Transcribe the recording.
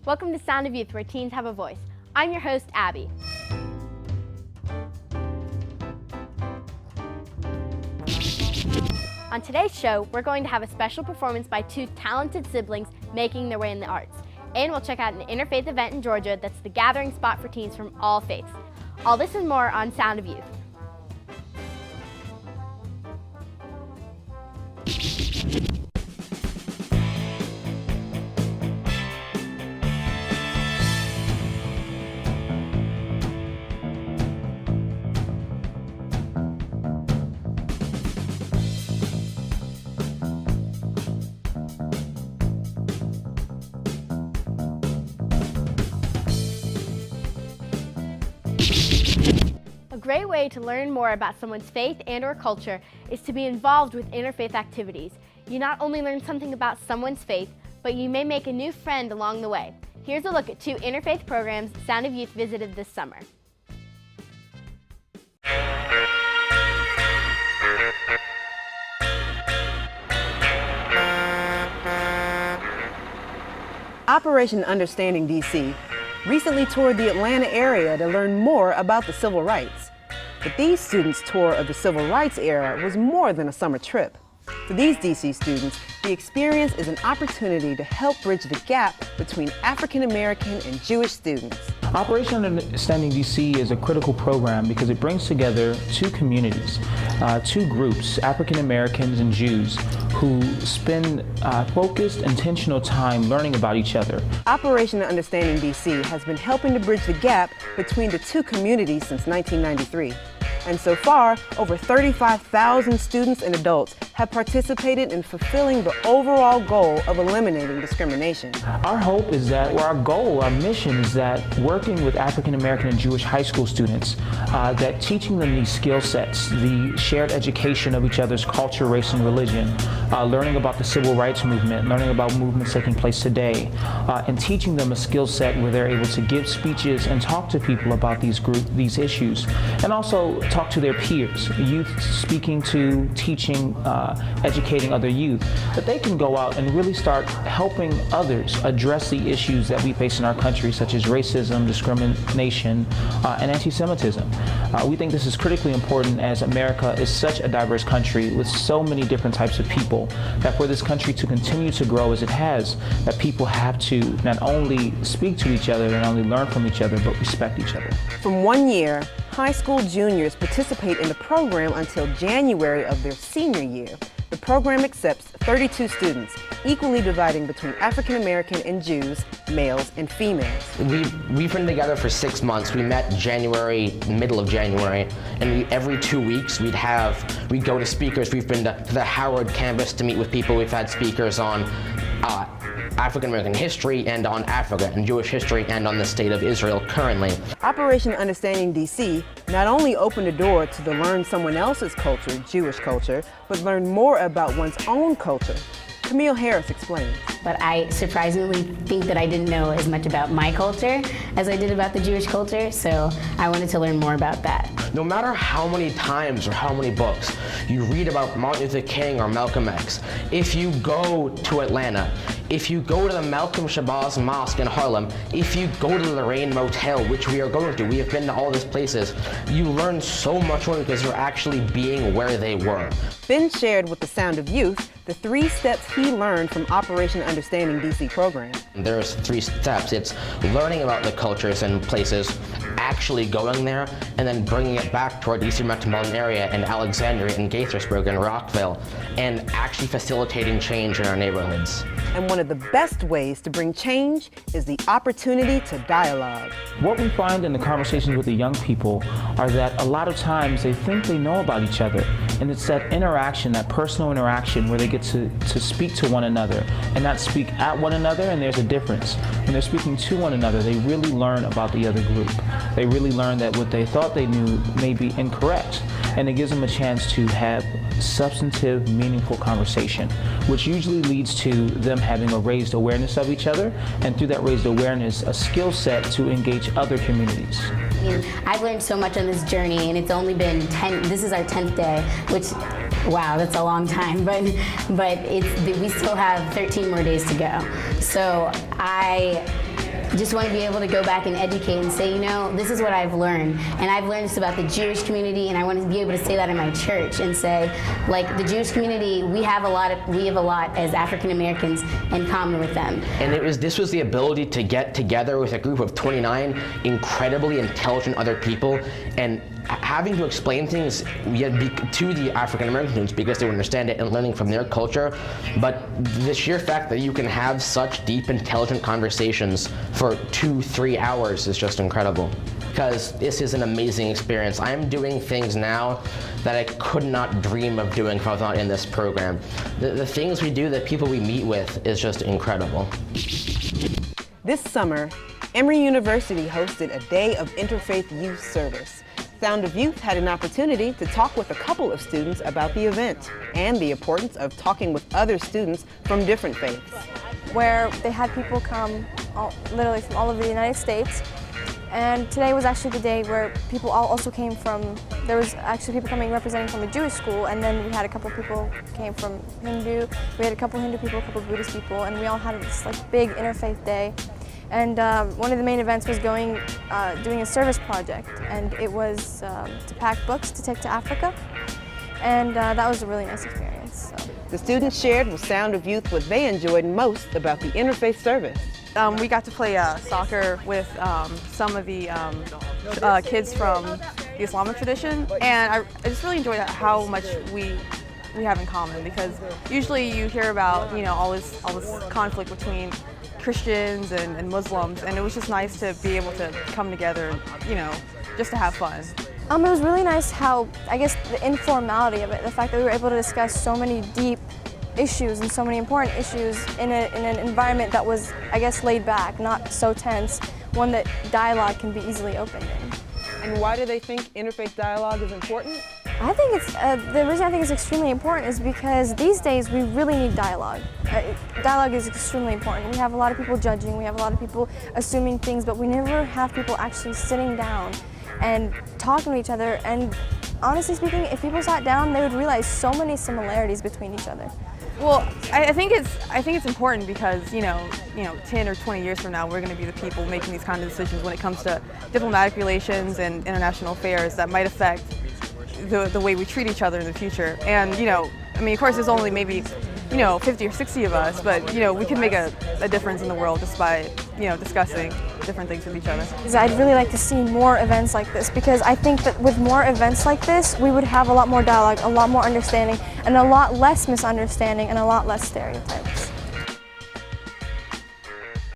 Welcome to Sound of Youth, where teens have a voice. I'm your host, Abby. On today's show, we're going to have a special performance by two talented siblings making their way in the arts. And we'll check out an interfaith event in Georgia that's the gathering spot for teens from all faiths. All this and more on Sound of Youth. A great way to learn more about someone's faith and/or culture is to be involved with interfaith activities. You not only learn something about someone's faith, but you may make a new friend along the way. Here's a look at two interfaith programs Sound of Youth visited this summer. Operation Understanding DC recently toured the Atlanta area to learn more about the civil rights. But these students' tour of the civil rights era was more than a summer trip. For these DC students, the experience is an opportunity to help bridge the gap between African American and Jewish students. Operation Understanding DC is a critical program because it brings together two communities, two groups, African Americans and Jews, who spend focused, intentional time learning about each other. Operation Understanding DC has been helping to bridge the gap between the two communities since 1993. And so far, over 35,000 students and adults have participated in fulfilling the overall goal of eliminating discrimination. Our hope is that, or our goal, our mission is that working with African American and Jewish high school students, that teaching them these skill sets, the shared education of each other's culture, race, and religion, learning about the civil rights movement, learning about movements taking place today, and teaching them a skill set where they're able to give speeches and talk to people about these issues, and also talk to their peers, youth speaking to, teaching, educating other youth, that they can go out and really start helping others address the issues that we face in our country, such as racism, discrimination, and anti-Semitism. We think this is critically important as America is such a diverse country with so many different types of people, that for this country to continue to grow as it has, that people have to not only speak to each other, not only learn from each other, but respect each other. From 1 year, high school juniors participate in the program until January of their senior year. The program accepts 32 students, equally dividing between African American and Jews, males and females. We've been together for 6 months. We met middle of January, and every 2 weeks we'd go to speakers. We've been to the Howard campus to meet with people. We've had speakers on African American history and on Africa and Jewish history and on the state of Israel currently. Operation Understanding DC not only opened a door to learn someone else's culture, Jewish culture, but learn more about one's own culture. Camille Harris explains. But I surprisingly think that I didn't know as much about my culture as I did about the Jewish culture, so I wanted to learn more about that. No matter how many times or how many books you read about Martin Luther King or Malcolm X, if you go to Atlanta, if you go to the Malcolm Shabazz Mosque in Harlem, if you go to the Lorraine Motel, which we are going to, we have been to all these places, you learn so much more because you're actually being where they were. Ben shared with the Sound of Youth the 3 steps he learned from Operation Understanding DC program. There's 3 steps. It's learning about the cultures and places, actually going there, and then bringing it back to our DC metropolitan area in Alexandria and Gaithersburg and Rockville, and actually facilitating change in our neighborhoods. And one of the best ways to bring change is the opportunity to dialogue. What we find in the conversations with the young people are that a lot of times they think they know about each other, and it's that interaction, that personal interaction where they get to speak to one another and not speak at one another, and there's a difference. When they're speaking to one another, they really learn about the other group. They really learn that what they thought they knew may be incorrect, and it gives them a chance to have substantive, meaningful conversation, which usually leads to them having a raised awareness of each other, and through that raised awareness, a skill set to engage other communities. I've learned so much on this journey, and it's only been this is our 10th day, which, wow, that's a long time, but we still have 13 more days to go. So just want to be able to go back and educate and say, you know, this is what I've learned, and I've learned this about the Jewish community, and I want to be able to say that in my church and say, like, the Jewish community, we have a lot as African Americans in common with them. And this was the ability to get together with a group of 29 incredibly intelligent other people and having to explain things to the African American students because they would understand it and learning from their culture. But the sheer fact that you can have such deep, intelligent conversations for 2-3 hours is just incredible. Because this is an amazing experience. I'm doing things now that I could not dream of doing if I was not in this program. The things we do, the people we meet with, is just incredible. This summer, Emory University hosted a day of interfaith youth service. Sound of Youth had an opportunity to talk with a couple of students about the event and the importance of talking with other students from different faiths. Where they had people come literally from all over the United States. And today was actually the day where people also came from, there was actually people coming representing from a Jewish school, and then we had a couple people came from Hindu, we had a couple Hindu people, a couple Buddhist people, and we all had this like big interfaith day. And one of the main events was doing a service project, and it was to pack books to take to Africa, and that was a really nice experience. So. The students shared with Sound of Youth what they enjoyed most about the interfaith service. We got to play soccer with some of the kids from the Islamic tradition, and I just really enjoyed how much we have in common, because usually you hear about all this conflict between Christians and Muslims, and it was just nice to be able to come together and just to have fun. It was really nice how, I guess, the informality of it, the fact that we were able to discuss so many deep issues and so many important issues in an environment that was, I guess, laid back, not so tense, one that dialogue can be easily opened in. And why do they think interfaith dialogue is important? I think it's, the reason I think it's extremely important is because these days we really need dialogue. Dialogue is extremely important. We have a lot of people judging, we have a lot of people assuming things, but we never have people actually sitting down and talking to each other. And honestly speaking, if people sat down, they would realize so many similarities between each other. Well, I think it's important because 10 or 20 years from now, we're going to be the people making these kind of decisions when it comes to diplomatic relations and international affairs that might affect the way we treat each other in the future. And of course, there's only maybe 50 or 60 of us, but we can make a difference in the world just by discussing different things with each other. I'd really like to see more events like this, because I think that with more events like this, we would have a lot more dialogue, a lot more understanding, and a lot less misunderstanding, and a lot less stereotypes.